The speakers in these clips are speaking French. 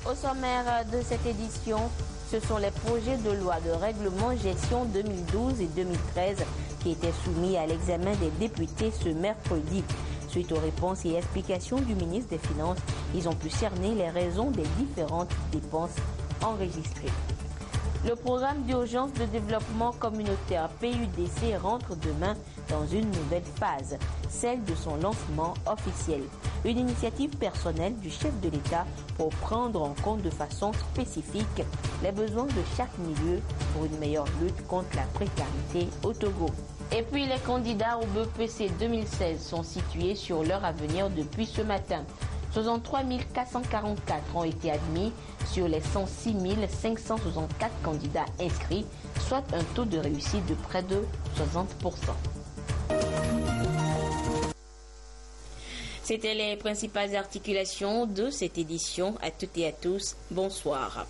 Au sommaire de cette édition, ce sont les projets de loi de règlement gestion 2012 et 2013 qui étaient soumis à l'examen des députés ce mercredi. Suite aux réponses et explications du ministre des Finances, ils ont pu cerner les raisons des différentes dépenses enregistrées. Le programme d'urgence de développement communautaire PUDC rentre demain dans une nouvelle phase, celle de son lancement officiel. Une initiative personnelle du chef de l'État pour prendre en compte de façon spécifique les besoins de chaque milieu pour une meilleure lutte contre la précarité au Togo. Et puis les candidats au BEPC 2016 sont situés sur l'heure à venir depuis ce matin. 63 444 ont été admis sur les 106 564 candidats inscrits, soit un taux de réussite de près de 60%. C'était les principales articulations de cette édition. À toutes et à tous, bonsoir.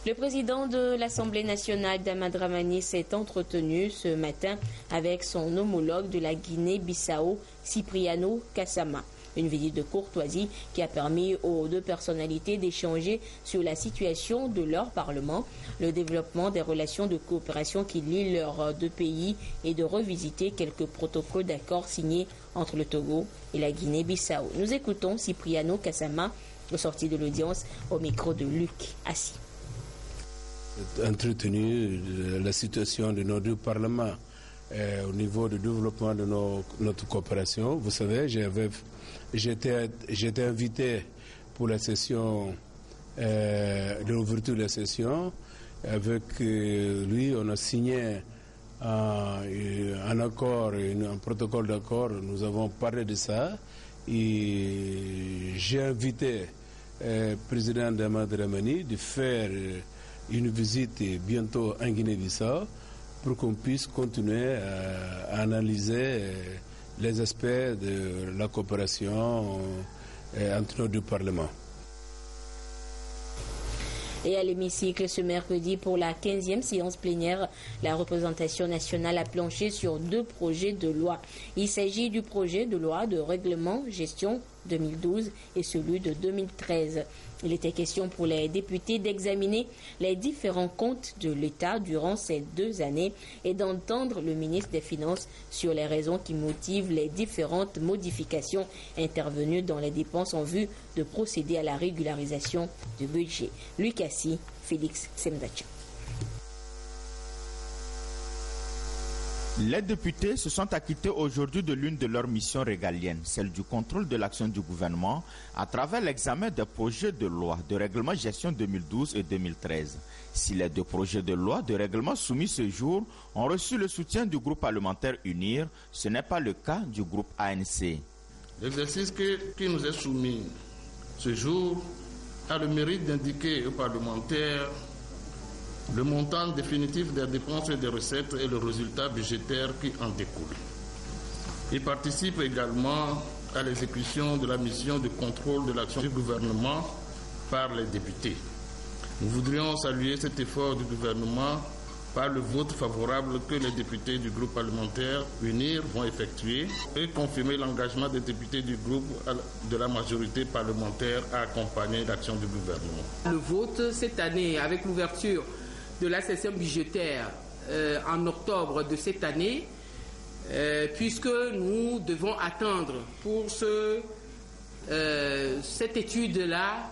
Le président de l'Assemblée nationale, Dama Dramani, s'est entretenu ce matin avec son homologue de la Guinée-Bissau, Cipriano Kassama. Une visite de courtoisie qui a permis aux deux personnalités d'échanger sur la situation de leur Parlement, le développement des relations de coopération qui lient leurs deux pays et de revisiter quelques protocoles d'accord signés entre le Togo et la Guinée-Bissau. Nous écoutons Cipriano Kassama, au sorti de l'audience, au micro de Luc Assi. Entretenu la situation de nos deux parlements au niveau du développement de notre coopération. Vous savez, j'étais invité pour la session de l'ouverture de la session. Avec lui, on a signé un accord, un protocole d'accord. Nous avons parlé de ça. Et j'ai invité le président Dama Dramani de faire une visite bientôt en Guinée-Bissau pour qu'on puisse continuer à analyser les aspects de la coopération entre nos deux parlements. Et à l'hémicycle ce mercredi pour la 15e séance plénière, la représentation nationale a planché sur deux projets de loi. Il s'agit du projet de loi de règlement gestion 2012 et celui de 2013. Il était question pour les députés d'examiner les différents comptes de l'État durant ces 2 années et d'entendre le ministre des Finances sur les raisons qui motivent les différentes modifications intervenues dans les dépenses en vue de procéder à la régularisation du budget. Luc Assi, Félix Semdacha. Les députés se sont acquittés aujourd'hui de l'une de leurs missions régaliennes, celle du contrôle de l'action du gouvernement à travers l'examen des projets de loi de règlement gestion 2012 et 2013. Si les deux projets de loi de règlement soumis ce jour ont reçu le soutien du groupe parlementaire UNIR, ce n'est pas le cas du groupe ANC. L'exercice qui nous est soumis ce jour a le mérite d'indiquer aux parlementaires le montant définitif des dépenses et des recettes et le résultat budgétaire qui en découle. Il participe également à l'exécution de la mission de contrôle de l'action du gouvernement par les députés. Nous voudrions saluer cet effort du gouvernement par le vote favorable que les députés du groupe parlementaire UNIR vont effectuer et confirmer l'engagement des députés du groupe de la majorité parlementaire à accompagner l'action du gouvernement. Le vote cette année, avec l'ouverture de la session budgétaire en octobre de cette année, puisque nous devons attendre pour cette étude-là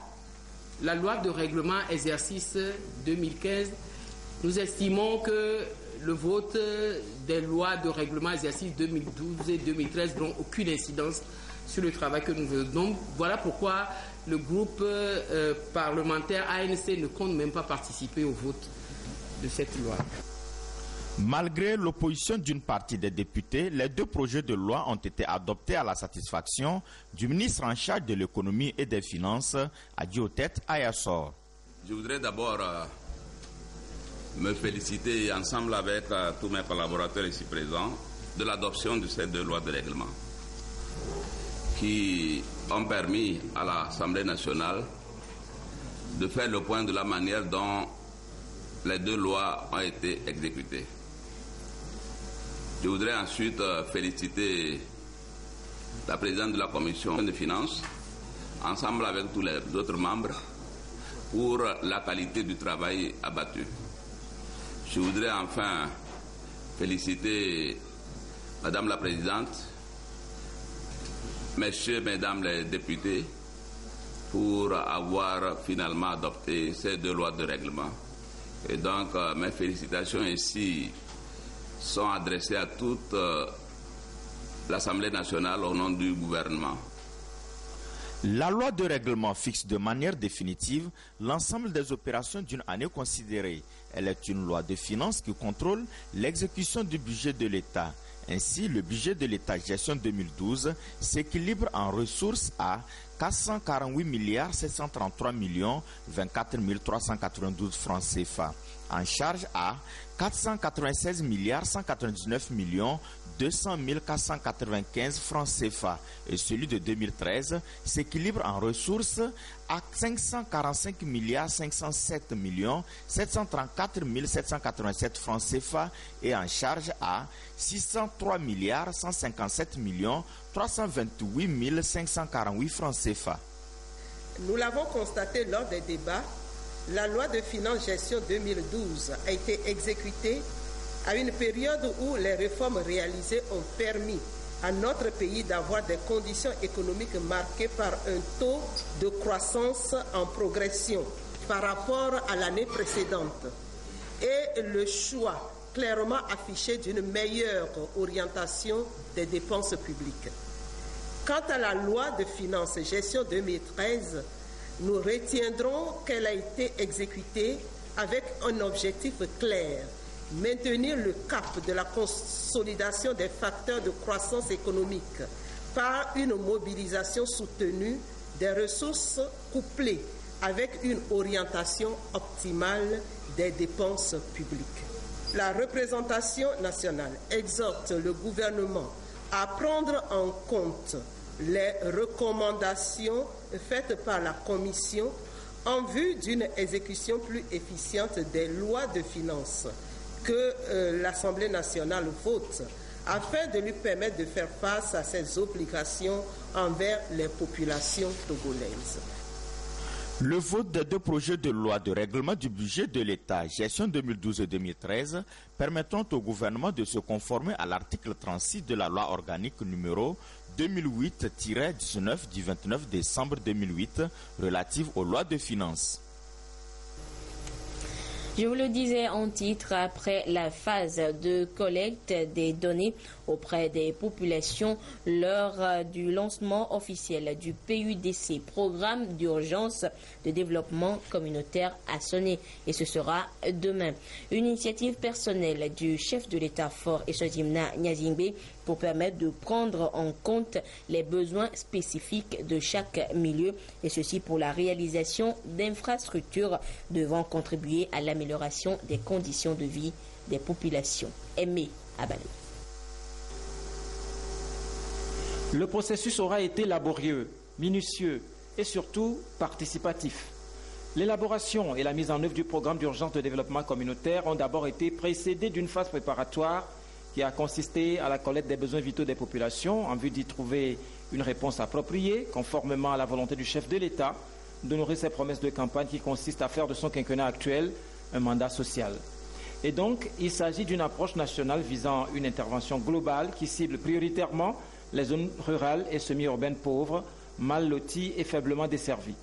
la loi de règlement exercice 2015. Nous estimons que le vote des lois de règlement exercice 2012 et 2013 n'ont aucune incidence sur le travail que nous faisons. Donc voilà pourquoi le groupe parlementaire ANC ne compte même pas participer au vote de cette loi. Malgré l'opposition d'une partie des députés, les deux projets de loi ont été adoptés à la satisfaction du ministre en charge de l'économie et des finances, Adiotet Ayassor. Je voudrais d'abord me féliciter ensemble avec tous mes collaborateurs ici présents de l'adoption de ces deux lois de règlement qui ont permis à l'Assemblée nationale de faire le point de la manière dont les deux lois ont été exécutées. Je voudrais ensuite féliciter la présidente de la commission des finances, ensemble avec tous les autres membres, pour la qualité du travail abattu. Je voudrais enfin féliciter Madame la Présidente, Messieurs, Mesdames les députés, pour avoir finalement adopté ces 2 lois de règlement. Et donc, mes félicitations ici sont adressées à toute l'Assemblée nationale au nom du gouvernement. La loi de règlement fixe de manière définitive l'ensemble des opérations d'une année considérée. Elle est une loi de finances qui contrôle l'exécution du budget de l'État. Ainsi, le budget de l'État gestion 2012 s'équilibre en ressources à 448 733 24 392 francs CFA, en charge à 496 199 200 495 francs CFA, et celui de 2013 s'équilibre en ressources à 545 507 734 787 francs CFA et en charge à 603 157 328 548 francs CFA. Nous l'avons constaté lors des débats, la loi de finances gestion 2012 a été exécutée à une période où les réformes réalisées ont permis à notre pays d'avoir des conditions économiques marquées par un taux de croissance en progression par rapport à l'année précédente et le choix clairement affiché d'une meilleure orientation des dépenses publiques. Quant à la loi de finances gestion 2013, nous retiendrons qu'elle a été exécutée avec un objectif clair: maintenir le cap de la consolidation des facteurs de croissance économique par une mobilisation soutenue des ressources couplées avec une orientation optimale des dépenses publiques. La représentation nationale exhorte le gouvernement à prendre en compte les recommandations faites par la Commission en vue d'une exécution plus efficiente des lois de finances que l'Assemblée nationale vote afin de lui permettre de faire face à ses obligations envers les populations togolaises. Le vote des 2 projets de loi de règlement du budget de l'État, gestion 2012 et 2013, permettant au gouvernement de se conformer à l'article 36 de la loi organique numéro 2008-19 du 29 décembre 2008 relative aux lois de finances. Je vous le disais en titre, après la phase de collecte des données auprès des populations lors du lancement officiel du PUDC, Programme d'urgence de développement communautaire, a sonné, et ce sera demain. Une initiative personnelle du chef de l'État fort Eswatini Nyasimbe pour permettre de prendre en compte les besoins spécifiques de chaque milieu, et ceci pour la réalisation d'infrastructures devant contribuer à l'amélioration des conditions de vie des populations. Aimé Abalé. Le processus aura été laborieux, minutieux et surtout participatif. L'élaboration et la mise en œuvre du programme d'urgence de développement communautaire ont d'abord été précédées d'une phase préparatoire qui a consisté à la collecte des besoins vitaux des populations en vue d'y trouver une réponse appropriée, conformément à la volonté du chef de l'État d'honorer ses promesses de campagne qui consistent à faire de son quinquennat actuel un mandat social. Et donc, il s'agit d'une approche nationale visant une intervention globale qui cible prioritairement les zones rurales et semi-urbaines pauvres, mal loties et faiblement desservies.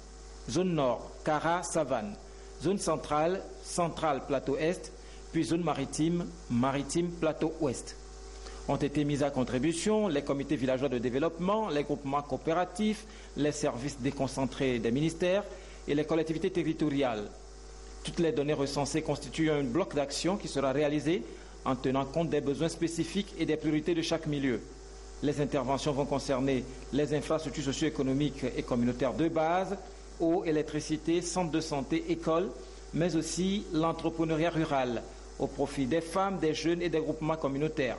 Zone nord, Kara, Savane. Zone centrale, Centrale, Plateau Est, puis zone maritime, Maritime, Plateau Ouest. Ont été mis à contribution les comités villageois de développement, les groupements coopératifs, les services déconcentrés des ministères et les collectivités territoriales. Toutes les données recensées constituent un bloc d'action qui sera réalisé en tenant compte des besoins spécifiques et des priorités de chaque milieu. Les interventions vont concerner les infrastructures socio-économiques et communautaires de base, eau, électricité, centres de santé, écoles, mais aussi l'entrepreneuriat rural au profit des femmes, des jeunes et des groupements communautaires.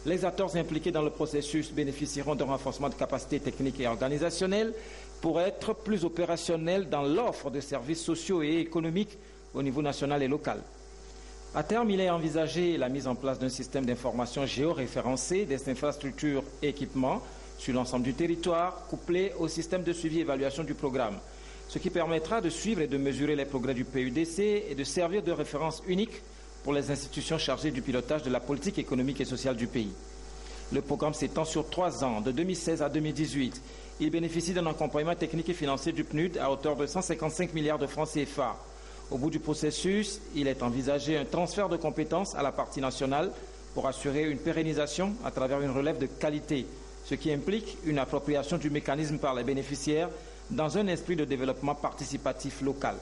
Les acteurs impliqués dans le processus bénéficieront d'un renforcement de capacités techniques et organisationnelles pour être plus opérationnels dans l'offre de services sociaux et économiques au niveau national et local. À terme, il est envisagé la mise en place d'un système d'information géoréférencé des infrastructures et équipements sur l'ensemble du territoire, couplé au système de suivi et évaluation du programme. ce qui permettra de suivre et de mesurer les progrès du PUDC et de servir de référence unique pour les institutions chargées du pilotage de la politique économique et sociale du pays. Le programme s'étend sur 3 ans, de 2016 à 2018. Il bénéficie d'un accompagnement technique et financier du PNUD à hauteur de 155 milliards de francs CFA. Au bout du processus, il est envisagé un transfert de compétences à la partie nationale pour assurer une pérennisation à travers une relève de qualité, ce qui implique une appropriation du mécanisme par les bénéficiaires dans un esprit de développement participatif local.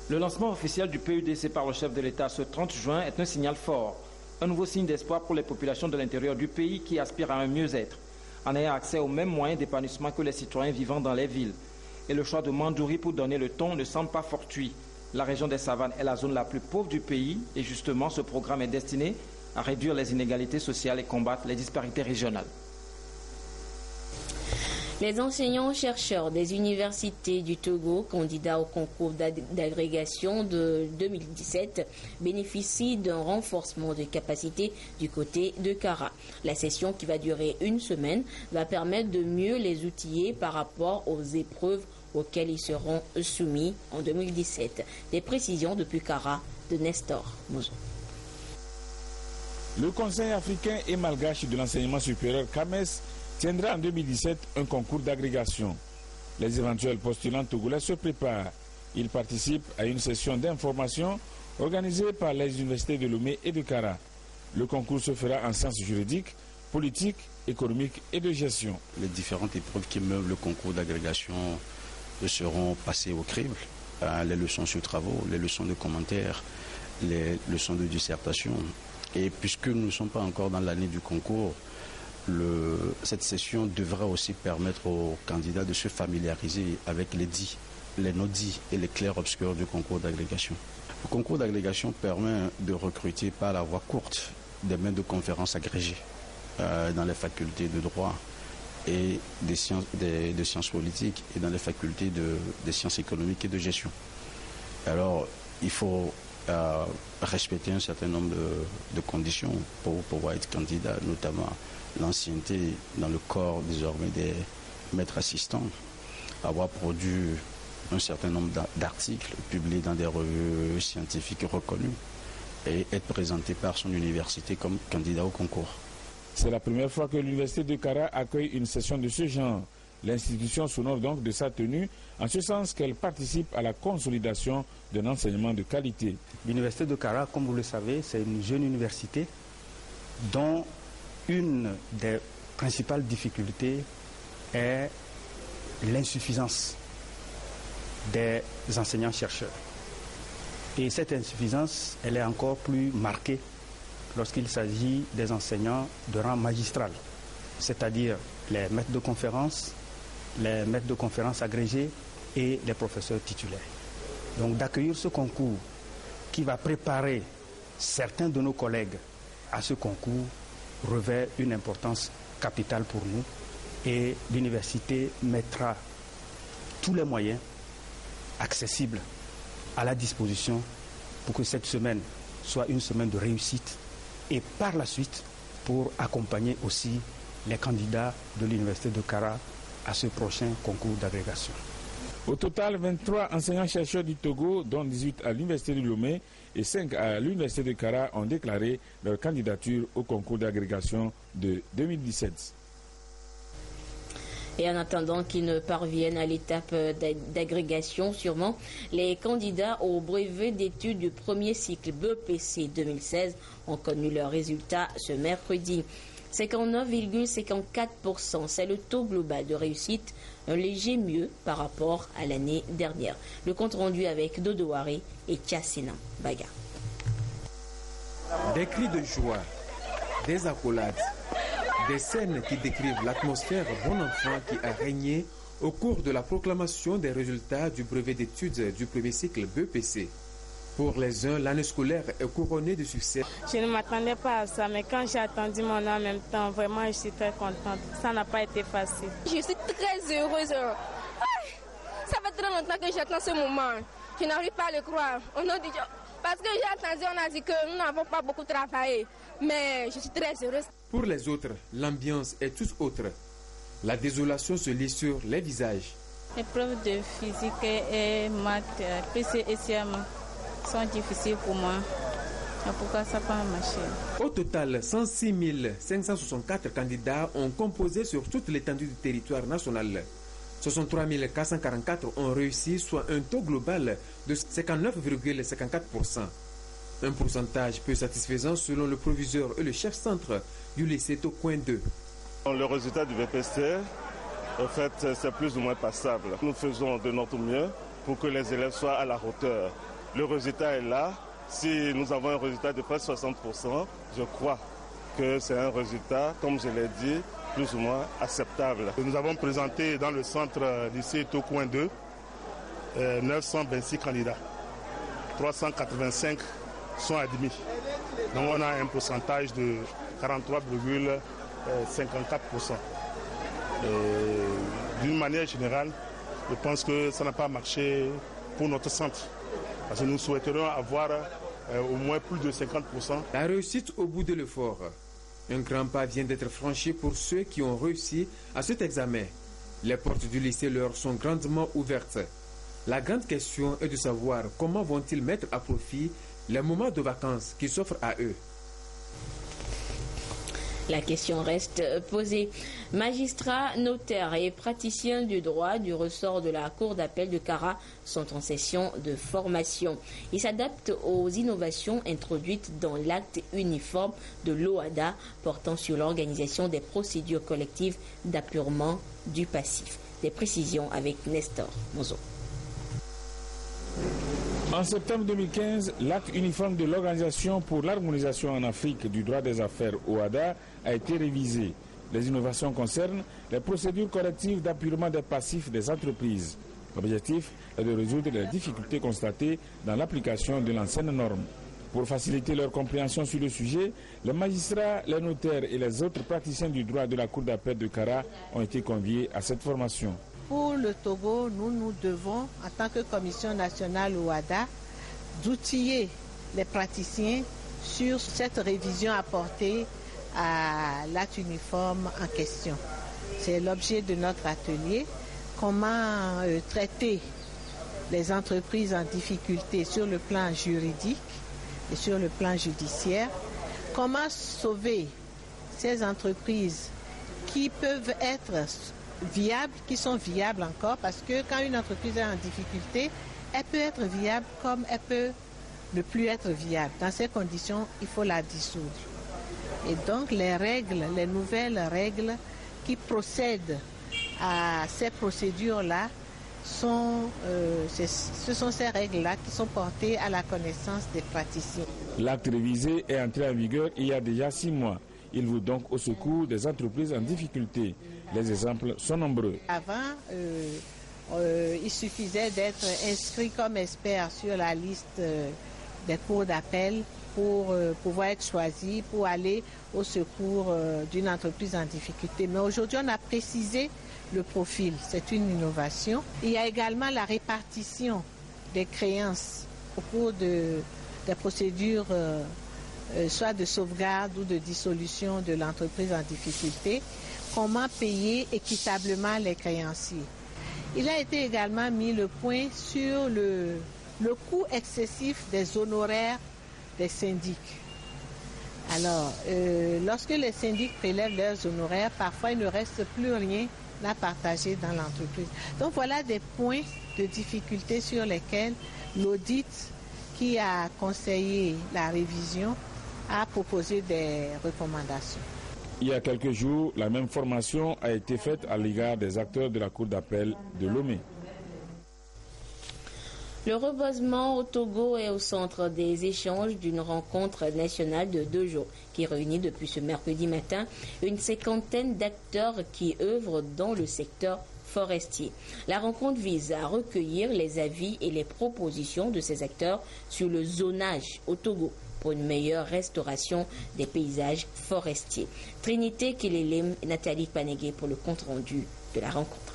Le lancement officiel du PUDC par le chef de l'État ce 30 juin est un signal fort, un nouveau signe d'espoir pour les populations de l'intérieur du pays qui aspirent à un mieux-être, en ayant accès aux mêmes moyens d'épanouissement que les citoyens vivant dans les villes. Et le choix de Mandouri pour donner le ton ne semble pas fortuit. La région des Savanes est la zone la plus pauvre du pays et justement ce programme est destiné à réduire les inégalités sociales et combattre les disparités régionales. Les enseignants-chercheurs des universités du Togo, candidats au concours d'agrégation de 2017, bénéficient d'un renforcement de capacité du côté de Kara. La session, qui va durer 1 semaine, va permettre de mieux les outiller par rapport aux épreuves auxquelles ils seront soumis en 2017. Des précisions depuis Kara de Nestor Mozo. Le Conseil africain et malgache de l'enseignement supérieur CAMES tiendra en 2017 un concours d'agrégation. Les éventuels postulants togolais se préparent. Ils participent à une session d'information organisée par les universités de Lomé et de Kara. Le concours se fera en sciences juridiques, politiques, économiques et de gestion. Les différentes épreuves qui meuvent le concours d'agrégation seront passées au crible. Les leçons sur travaux, les leçons de commentaires, les leçons de dissertation. Et puisque nous ne sommes pas encore dans l'année du concours, cette session devra aussi permettre aux candidats de se familiariser avec les non-dits et les clairs-obscurs du concours d'agrégation. Le concours d'agrégation permet de recruter par la voie courte des maîtres de conférences agrégés dans les facultés de droit et des sciences politiques et dans les facultés des sciences économiques et de gestion. Alors, il faut respecter un certain nombre de conditions pour pouvoir être candidat, notamment l'ancienneté dans le corps désormais des maîtres assistants, avoir produit un certain nombre d'articles publiés dans des revues scientifiques reconnues et être présenté par son université comme candidat au concours. C'est la première fois que l'université de Kara accueille une session de ce genre. L'institution s'honore donc de sa tenue, en ce sens qu'elle participe à la consolidation d'un enseignement de qualité. L'université de Kara, comme vous le savez, c'est une jeune université dont une des principales difficultés est l'insuffisance des enseignants-chercheurs. Et cette insuffisance, elle est encore plus marquée lorsqu'il s'agit des enseignants de rang magistral, c'est-à-dire les maîtres de conférences, les maîtres de conférences agrégés et les professeurs titulaires. Donc d'accueillir ce concours qui va préparer certains de nos collègues à ce concours revêt une importance capitale pour nous et l'université mettra tous les moyens accessibles à la disposition pour que cette semaine soit une semaine de réussite et par la suite pour accompagner aussi les candidats de l'université de Kara à ce prochain concours d'agrégation. Au total, 23 enseignants-chercheurs du Togo, dont 18 à l'université de Lomé et 5 à l'université de Kara, ont déclaré leur candidature au concours d'agrégation de 2017. Et en attendant qu'ils ne parviennent à l'étape d'agrégation, sûrement, les candidats au brevet d'études du premier cycle BEPC 2016 ont connu leurs résultats ce mercredi. 59,54%, c'est le taux global de réussite, un léger mieux par rapport à l'année dernière. Le compte rendu avec Dodo Waré et Tchassina Baga. Des cris de joie, des accolades, des scènes qui décrivent l'atmosphère bon enfant qui a régné au cours de la proclamation des résultats du brevet d'études du premier cycle BEPC. Pour les uns, l'année scolaire est couronnée de succès. Je ne m'attendais pas à ça, mais quand j'ai attendu mon nom en même temps, vraiment, je suis très contente. Ça n'a pas été facile. Je suis très heureuse. Ça fait très longtemps que j'attends ce moment. Je n'arrive pas à le croire. Au nom de Dieu. Parce que j'ai attendu, on a dit que nous n'avons pas beaucoup travaillé. Mais je suis très heureuse. Pour les autres, l'ambiance est toute autre. La désolation se lit sur les visages. Épreuves de physique et maths, plus et SIAM sont difficiles pour moi. Pourquoi ça n'a pas marché? Au total, 106 564 candidats ont composé sur toute l'étendue du territoire national. 63 444 ont réussi, soit un taux global de 59,54%. Un pourcentage peu satisfaisant selon le proviseur et le chef-centre du lycée Tocoin 2. Le résultat du VPC, en fait, c'est plus ou moins passable. Nous faisons de notre mieux pour que les élèves soient à la hauteur. Le résultat est là. Si nous avons un résultat de près de 60%, je crois que c'est un résultat, comme je l'ai dit, plus ou moins acceptable. Nous avons présenté dans le centre lycée Tocoin 2 926 candidats. 385 sont admis. Donc on a un pourcentage de 43,54%. D'une manière générale, je pense que ça n'a pas marché pour notre centre. Parce que nous souhaiterions avoir au moins plus de 50%. La réussite au bout de l'effort. Un grand pas vient d'être franchi pour ceux qui ont réussi à cet examen. Les portes du lycée leur sont grandement ouvertes. La grande question est de savoir comment vont-ils mettre à profit les moments de vacances qui s'offrent à eux. La question reste posée. Magistrats, notaires et praticiens du droit du ressort de la Cour d'appel de Kara sont en session de formation. Ils s'adaptent aux innovations introduites dans l'acte uniforme de l'OHADA portant sur l'organisation des procédures collectives d'appurement du passif. Des précisions avec Nestor Mozo. En septembre 2015, l'acte uniforme de l'Organisation pour l'harmonisation en Afrique du droit des affaires OHADA a été révisé. Les innovations concernent les procédures collectives d'appurement des passifs des entreprises. L'objectif est de résoudre les difficultés constatées dans l'application de l'ancienne norme. Pour faciliter leur compréhension sur le sujet, les magistrats, les notaires et les autres praticiens du droit de la Cour d'appel de Kara ont été conviés à cette formation. Pour le Togo, nous devons, en tant que Commission nationale OHADA, d'outiller les praticiens sur cette révision apportée à l'acte uniforme en question. C'est l'objet de notre atelier. Comment traiter les entreprises en difficulté sur le plan juridique et sur le plan judiciaire. Comment sauver ces entreprises qui peuvent être viables, qui sont viables encore, parce que quand une entreprise est en difficulté, elle peut être viable comme elle peut ne plus être viable. Dans ces conditions, il faut la dissoudre. Et donc les règles, les nouvelles règles qui procèdent à ces procédures-là, ce sont ces règles-là qui sont portées à la connaissance des praticiens. L'acte révisé est entré en vigueur il y a déjà 6 mois. Il vaut donc au secours des entreprises en difficulté. Les exemples sont nombreux. Avant, il suffisait d'être inscrit comme expert sur la liste des cours d'appel pour pouvoir être choisi, pour aller au secours d'une entreprise en difficulté. Mais aujourd'hui, on a précisé le profil. C'est une innovation. Il y a également la répartition des créances au cours des procédures soit de sauvegarde ou de dissolution de l'entreprise en difficulté. Comment payer équitablement les créanciers. Il a été également mis le point sur le coût excessif des honoraires des syndics. Alors, lorsque les syndics prélèvent leurs honoraires, parfois il ne reste plus rien à partager dans l'entreprise. Donc voilà des points de difficulté sur lesquels l'audit qui a conseillé la révision a proposé des recommandations. Il y a quelques jours, la même formation a été faite à l'égard des acteurs de la Cour d'appel de Lomé. Le reboisement au Togo est au centre des échanges d'une rencontre nationale de 2 jours qui réunit depuis ce mercredi matin une 50aine d'acteurs qui œuvrent dans le secteur forestier. La rencontre vise à recueillir les avis et les propositions de ces acteurs sur le zonage au Togo pour une meilleure restauration des paysages forestiers. Trinité Kelelem et Nathalie Panegué pour le compte-rendu de la rencontre.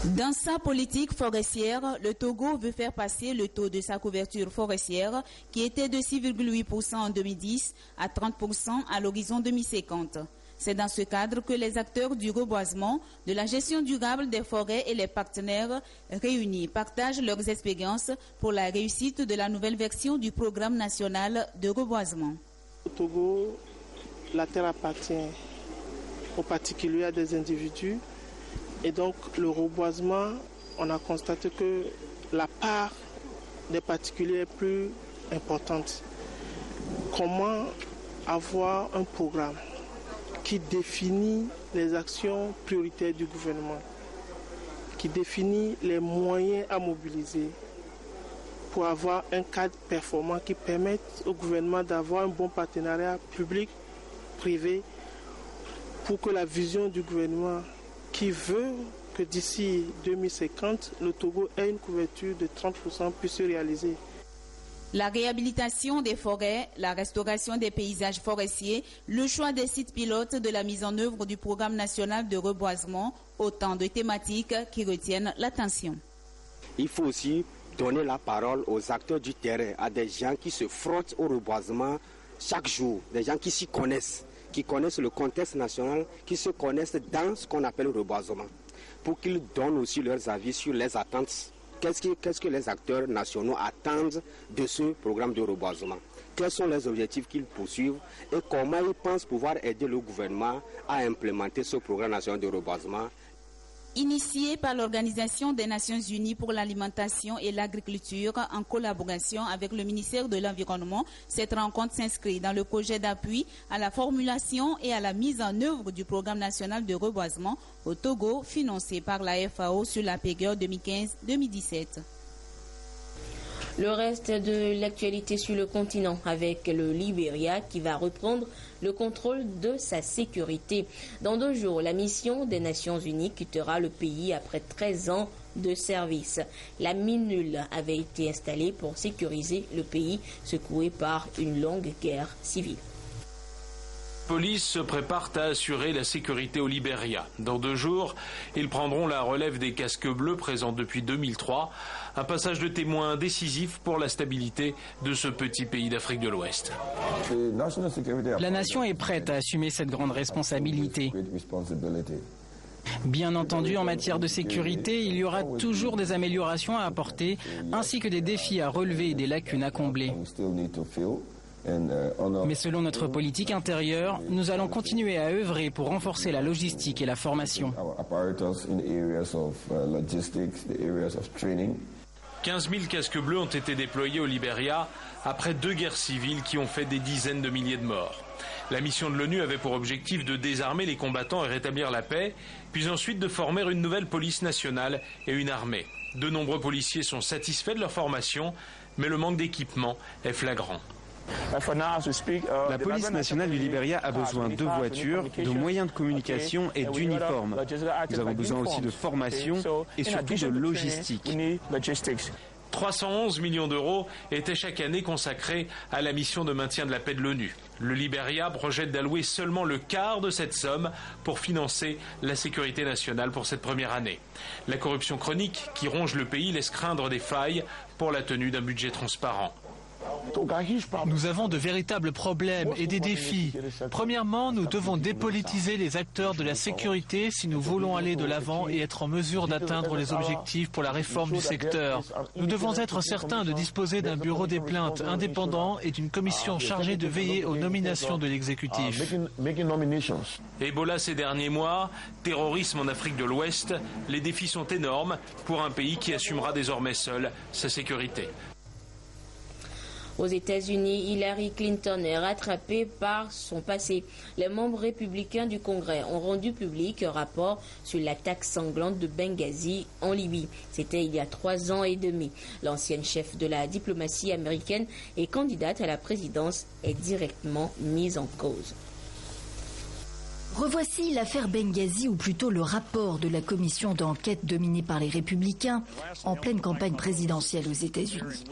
Dans sa politique forestière, le Togo veut faire passer le taux de sa couverture forestière, qui était de 6,8% en 2010, à 30% à l'horizon 2050. C'est dans ce cadre que les acteurs du reboisement, de la gestion durable des forêts et les partenaires réunis partagent leurs expériences pour la réussite de la nouvelle version du programme national de reboisement. Au Togo, la terre appartient aux particuliers, à des individus. Et donc le reboisement, on a constaté que la part des particuliers est plus importante. Comment avoir un programme qui définit les actions prioritaires du gouvernement, qui définit les moyens à mobiliser pour avoir un cadre performant qui permette au gouvernement d'avoir un bon partenariat public-privé pour que la vision du gouvernement qui veut que d'ici 2050, le Togo ait une couverture de 30% puisse se réaliser. La réhabilitation des forêts, la restauration des paysages forestiers, le choix des sites pilotes de la mise en œuvre du programme national de reboisement, autant de thématiques qui retiennent l'attention. Il faut aussi donner la parole aux acteurs du terrain, à des gens qui se frottent au reboisement chaque jour, des gens qui s'y connaissent, qui connaissent le contexte national, qui se connaissent dans ce qu'on appelle le reboisement, pour qu'ils donnent aussi leurs avis sur les attentes. Qu'est-ce que les acteurs nationaux attendent de ce programme de reboisement? Quels sont les objectifs qu'ils poursuivent et comment ils pensent pouvoir aider le gouvernement à implémenter ce programme national de reboisement? Initiée par l'Organisation des Nations Unies pour l'alimentation et l'agriculture en collaboration avec le ministère de l'Environnement, cette rencontre s'inscrit dans le projet d'appui à la formulation et à la mise en œuvre du programme national de reboisement au Togo, financé par la FAO sur la période 2015-2017. Le reste de l'actualité sur le continent avec le Libéria qui va reprendre le contrôle de sa sécurité. Dans 2 jours, la mission des Nations Unies quittera le pays après 13 ans de service. La MINUL avait été installée pour sécuriser le pays secoué par une longue guerre civile. La police se prépare à assurer la sécurité au Libéria. Dans 2 jours, ils prendront la relève des casques bleus présents depuis 2003. Un passage de témoin décisif pour la stabilité de ce petit pays d'Afrique de l'Ouest. La nation est prête à assumer cette grande responsabilité. Bien entendu, en matière de sécurité, il y aura toujours des améliorations à apporter, ainsi que des défis à relever et des lacunes à combler. Mais selon notre politique intérieure, nous allons continuer à œuvrer pour renforcer la logistique et la formation. 15 000 casques bleus ont été déployés au Libéria après 2 guerres civiles qui ont fait des dizaines de milliers de morts. La mission de l'ONU avait pour objectif de désarmer les combattants et rétablir la paix, puis ensuite de former une nouvelle police nationale et une armée. De nombreux policiers sont satisfaits de leur formation, mais le manque d'équipement est flagrant. La police nationale du Libéria a besoin de voitures, de moyens de communication et d'uniformes. Nous avons besoin aussi de formation et surtout de logistique. 311 millions d'euros étaient chaque année consacrés à la mission de maintien de la paix de l'ONU. Le Libéria projette d'allouer seulement le quart de cette somme pour financer la sécurité nationale pour cette première année. La corruption chronique qui ronge le pays laisse craindre des failles pour la tenue d'un budget transparent. Nous avons de véritables problèmes et des défis. Premièrement, nous devons dépolitiser les acteurs de la sécurité si nous voulons aller de l'avant et être en mesure d'atteindre les objectifs pour la réforme du secteur. Nous devons être certains de disposer d'un bureau des plaintes indépendant et d'une commission chargée de veiller aux nominations de l'exécutif. Ebola ces derniers mois, terrorisme en Afrique de l'Ouest, les défis sont énormes pour un pays qui assumera désormais seul sa sécurité. Aux États-Unis, Hillary Clinton est rattrapée par son passé. Les membres républicains du Congrès ont rendu public un rapport sur l'attaque sanglante de Benghazi en Libye. C'était il y a 3 ans et demi. L'ancienne chef de la diplomatie américaine et candidate à la présidence est directement mise en cause. Revoici l'affaire Benghazi, ou plutôt le rapport de la commission d'enquête dominée par les Républicains en pleine campagne présidentielle aux États-Unis.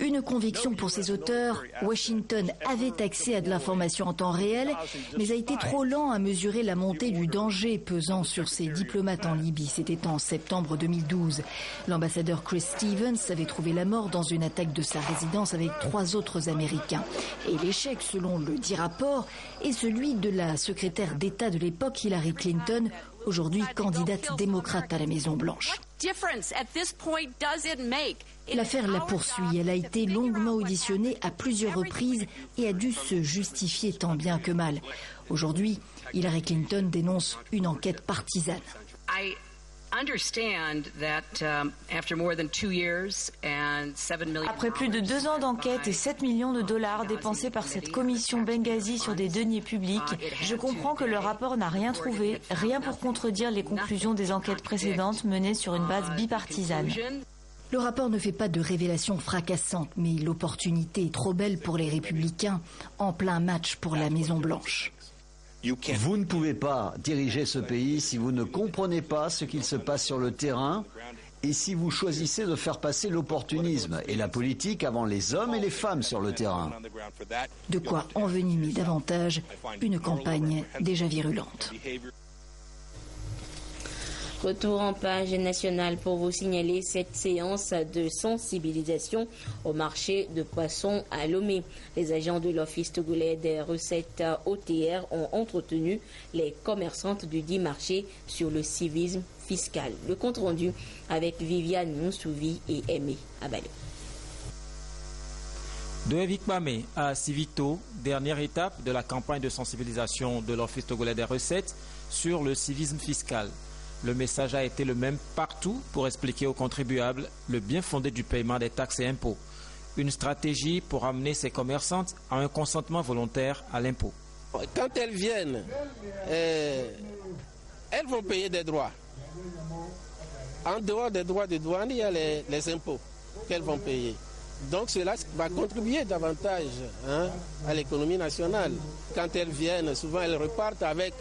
Une conviction pour ses auteurs, Washington avait accès à de l'information en temps réel, mais a été trop lent à mesurer la montée du danger pesant sur ses diplomates en Libye. C'était en septembre 2012. L'ambassadeur Chris Stevens avait trouvé la mort dans une attaque de sa résidence avec 3 autres Américains. Et l'échec, selon le dit rapport, est celui de la secrétaire d'État d'État de l'époque, Hillary Clinton, aujourd'hui candidate démocrate à la Maison-Blanche. L'affaire la poursuit. Elle a été longuement auditionnée à plusieurs reprises et a dû se justifier tant bien que mal. Aujourd'hui, Hillary Clinton dénonce une enquête partisane. Après plus de 2 ans d'enquête et 7 millions de dollars dépensés par cette commission Benghazi sur des deniers publics, je comprends que le rapport n'a rien trouvé, rien pour contredire les conclusions des enquêtes précédentes menées sur une base bipartisane. Le rapport ne fait pas de révélations fracassantes, mais l'opportunité est trop belle pour les républicains, en plein match pour la Maison-Blanche. Vous ne pouvez pas diriger ce pays si vous ne comprenez pas ce qu'il se passe sur le terrain et si vous choisissez de faire passer l'opportunisme et la politique avant les hommes et les femmes sur le terrain. De quoi envenimer davantage une campagne déjà virulente. Retour en page nationale pour vous signaler cette séance de sensibilisation au marché de poissons à Lomé. Les agents de l'Office togolais des recettes OTR ont entretenu les commerçantes du dit marché sur le civisme fiscal. Le compte rendu avec Viviane Moussouvi et Aimé Abalé. De Evik Bamé à Civito, dernière étape de la campagne de sensibilisation de l'Office togolais des recettes sur le civisme fiscal. Le message a été le même partout pour expliquer aux contribuables le bien fondé du paiement des taxes et impôts. Une stratégie pour amener ces commerçantes à un consentement volontaire à l'impôt. Quand elles viennent, elles vont payer des droits. En dehors des droits de douane, il y a les impôts qu'elles vont payer. Donc cela va contribuer davantage à l'économie nationale. Quand elles viennent, souvent elles repartent avec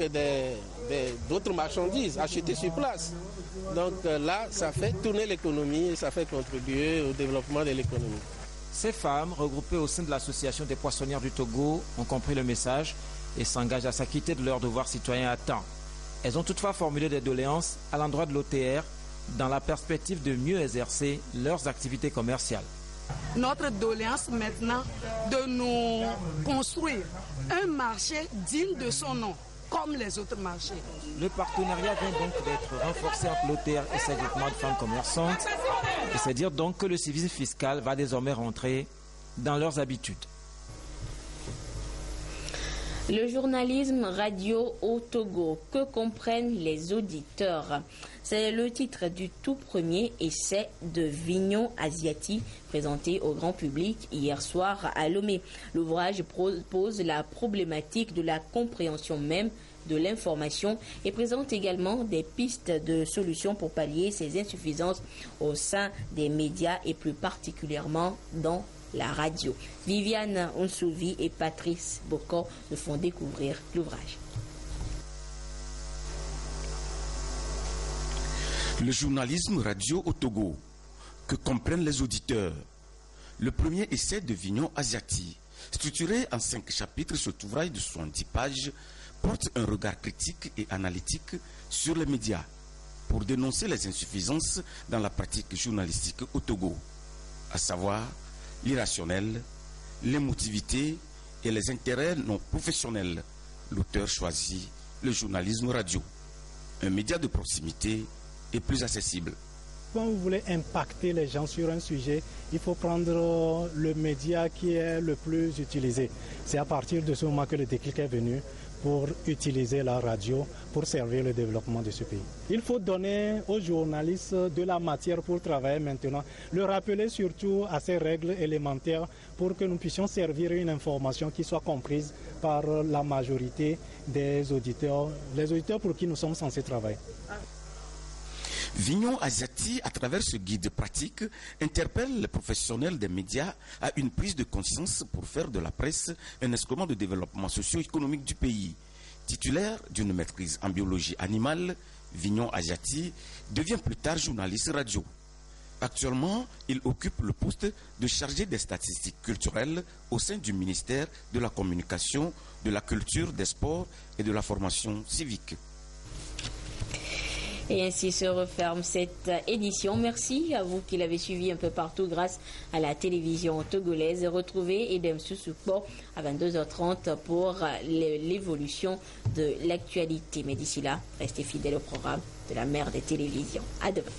d'autres marchandises achetées sur place. Donc là, ça fait tourner l'économie et ça fait contribuer au développement de l'économie. Ces femmes, regroupées au sein de l'Association des poissonnières du Togo, ont compris le message et s'engagent à s'acquitter de leurs devoirs citoyens à temps. Elles ont toutefois formulé des doléances à l'endroit de l'OTR dans la perspective de mieux exercer leurs activités commerciales. Notre doléance maintenant de nous construire un marché digne de son nom, comme les autres marchés. Le partenariat vient donc d'être renforcé entre l'OTR et ses groupements de femmes commerçantes. Et c'est dire donc que le civisme fiscal va désormais rentrer dans leurs habitudes. Le journalisme radio au Togo, que comprennent les auditeurs? C'est le titre du tout premier essai de Vignon Asiati présenté au grand public hier soir à Lomé. L'ouvrage pose la problématique de la compréhension même de l'information et présente également des pistes de solutions pour pallier ces insuffisances au sein des médias et plus particulièrement dans la radio. Viviane Onsouvi et Patrice Bocor nous font découvrir l'ouvrage. Le journalisme radio au Togo, que comprennent les auditeurs. Le premier essai de Vignon Asiati, structuré en 5 chapitres, cet ouvrage de 70 pages, porte un regard critique et analytique sur les médias pour dénoncer les insuffisances dans la pratique journalistique au Togo, à savoir l'irrationnel, l'émotivité et les intérêts non professionnels. L'auteur choisit le journalisme radio, un média de proximité et plus accessible. Quand vous voulez impacter les gens sur un sujet, il faut prendre le média qui est le plus utilisé. C'est à partir de ce moment que le déclic est venu pour utiliser la radio pour servir le développement de ce pays. Il faut donner aux journalistes de la matière pour travailler maintenant, le rappeler surtout à ces règles élémentaires pour que nous puissions servir une information qui soit comprise par la majorité des auditeurs, les auditeurs pour qui nous sommes censés travailler. Vignon Asiati, à travers ce guide pratique, interpelle les professionnels des médias à une prise de conscience pour faire de la presse un instrument de développement socio-économique du pays. Titulaire d'une maîtrise en biologie animale, Vignon Asiati devient plus tard journaliste radio. Actuellement, il occupe le poste de chargé des statistiques culturelles au sein du ministère de la Communication, de la Culture, des Sports et de la Formation civique. Et ainsi se referme cette édition. Merci à vous qui l'avez suivi un peu partout grâce à la télévision togolaise. Retrouvez Edem Soussoupo à 22h30 pour l'évolution de l'actualité. Mais d'ici là, restez fidèles au programme de la mère des télévisions. À demain.